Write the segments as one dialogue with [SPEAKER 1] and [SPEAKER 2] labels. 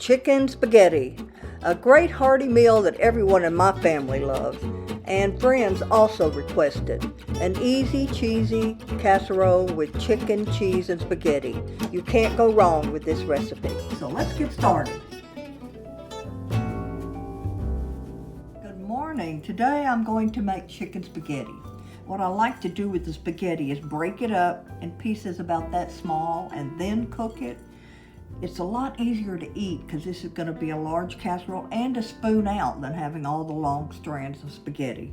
[SPEAKER 1] chicken spaghetti, a great hearty meal that everyone in my family loves, and friends also requested. An easy, cheesy casserole with chicken, cheese, and spaghetti. You can't go wrong with this recipe. So let's get started. Good morning. Today I'm going to make chicken spaghetti. What I like to do with the spaghetti is break it up in pieces about that small and then cook it. It's a lot easier to eat because this is going to be a large casserole and a spoon out than having all the long strands of spaghetti.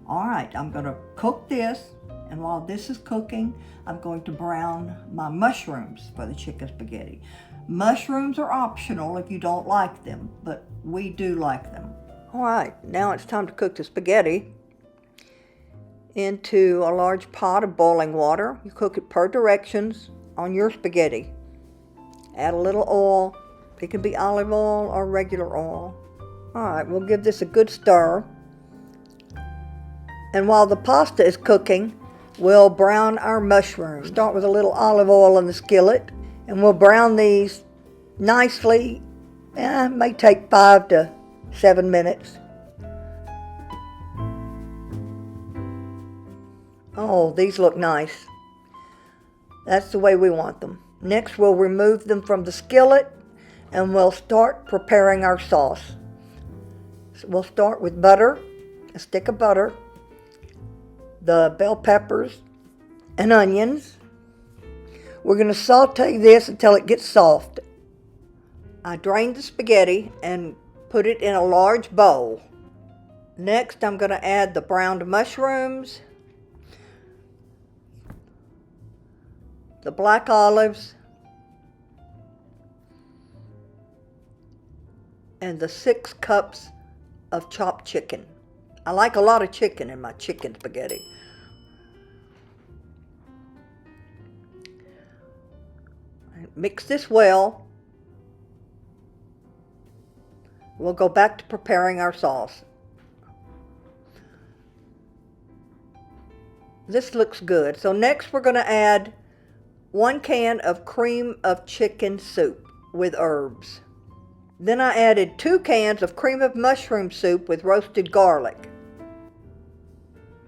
[SPEAKER 1] All right, I'm going to cook this, and while this is cooking, I'm going to brown my mushrooms for the chicken spaghetti. Mushrooms are optional if you don't like them, but we do like them. All right, now it's time to cook the spaghetti into a large pot of boiling water. You cook it per directions on your spaghetti. Add a little oil. It can be olive oil or regular oil. All right, we'll give this a good stir. And while the pasta is cooking, we'll brown our mushrooms. Start with a little olive oil in the skillet, and we'll brown these nicely. It may take 5 to 7 minutes. Oh, these look nice. That's the way we want them. Next, we'll remove them from the skillet and we'll start preparing our sauce. So we'll start with butter, a stick of butter, the bell peppers, and onions. We're going to saute this until it gets soft. I drained the spaghetti and put it in a large bowl. Next, I'm going to add the browned mushrooms, the black olives, and the 6 cups of chopped chicken. I like a lot of chicken in my chicken spaghetti. Mix this well. We'll go back to preparing our sauce. This looks good. So next we're going to add 1 can of cream of chicken soup with herbs. Then I added 2 cans of cream of mushroom soup with roasted garlic.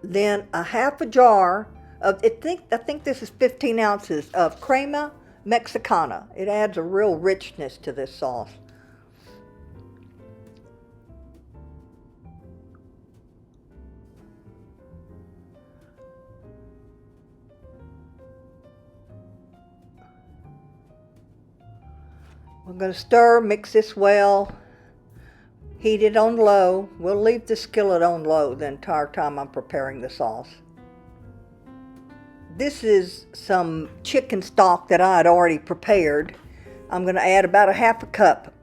[SPEAKER 1] Then a half a jar of, I think this is 15 ounces of crema mexicana. It adds a real richness to this sauce. We're going to stir, mix this well, heat it on low. We'll leave the skillet on low the entire time I'm preparing the sauce. This is some chicken stock that I had already prepared. I'm going to add about a half a cup.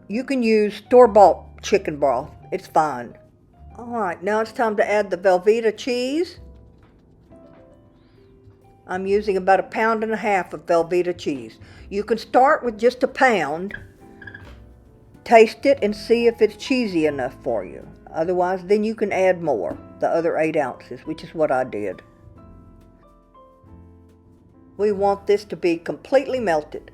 [SPEAKER 1] You can use store-bought chicken broth. It's fine. All right, now it's time to add the Velveeta cheese. I'm using about 1.5 pounds of Velveeta cheese. You can start with just 1 pound, taste it and see if it's cheesy enough for you. Otherwise, then you can add more, the other 8 ounces, which is what I did. We want this to be completely melted.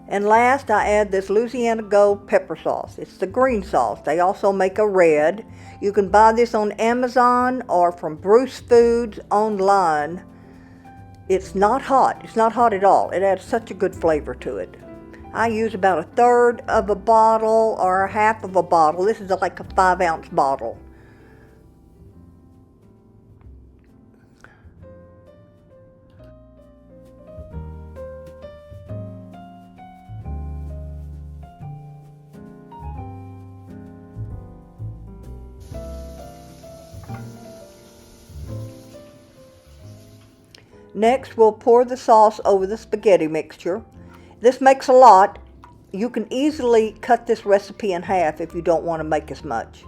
[SPEAKER 1] And last, I add this Louisiana Gold pepper sauce. It's the green sauce. They also make a red. You can buy this on Amazon or from Bruce Foods online. It's not hot. It's not hot at all. It adds such a good flavor to it. I use about 1/3 of a bottle or half of a bottle. This is like a 5-ounce bottle. Next, we'll pour the sauce over the spaghetti mixture. This makes a lot. You can easily cut this recipe in half if you don't want to make as much.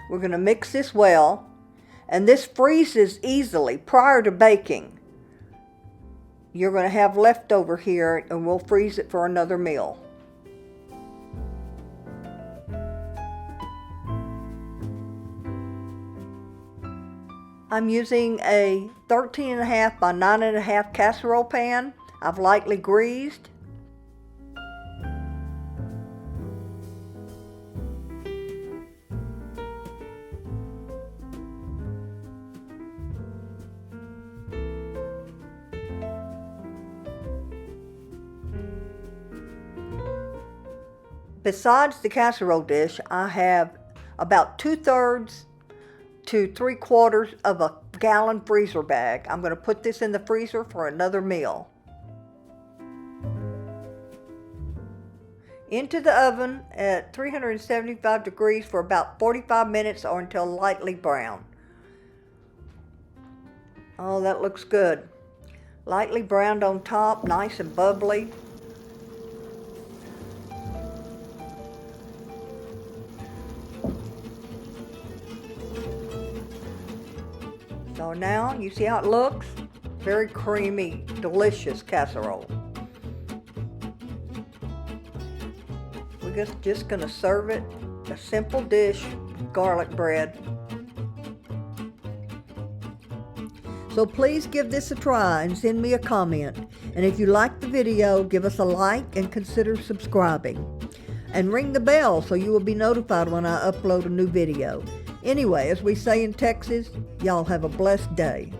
[SPEAKER 1] We're going to mix this well, and this freezes easily prior to baking. You're going to have leftover here, and we'll freeze it for another meal. I'm using a 13.5 by 9.5 casserole pan. I've lightly greased. Besides the casserole dish, I have about 2/3 to 3/4 of a gallon freezer bag. I'm going to put this in the freezer for another meal. Into the oven at 375 degrees for about 45 minutes or until lightly brown. Oh, that looks good. Lightly browned on top, nice and bubbly. So now, you see how it looks? Very creamy, delicious casserole. We're just gonna serve it, a simple dish, garlic bread. So please give this a try and send me a comment. And if you like the video, give us a like and consider subscribing. And ring the bell so you will be notified when I upload a new video. Anyway, as we say in Texas, y'all have a blessed day.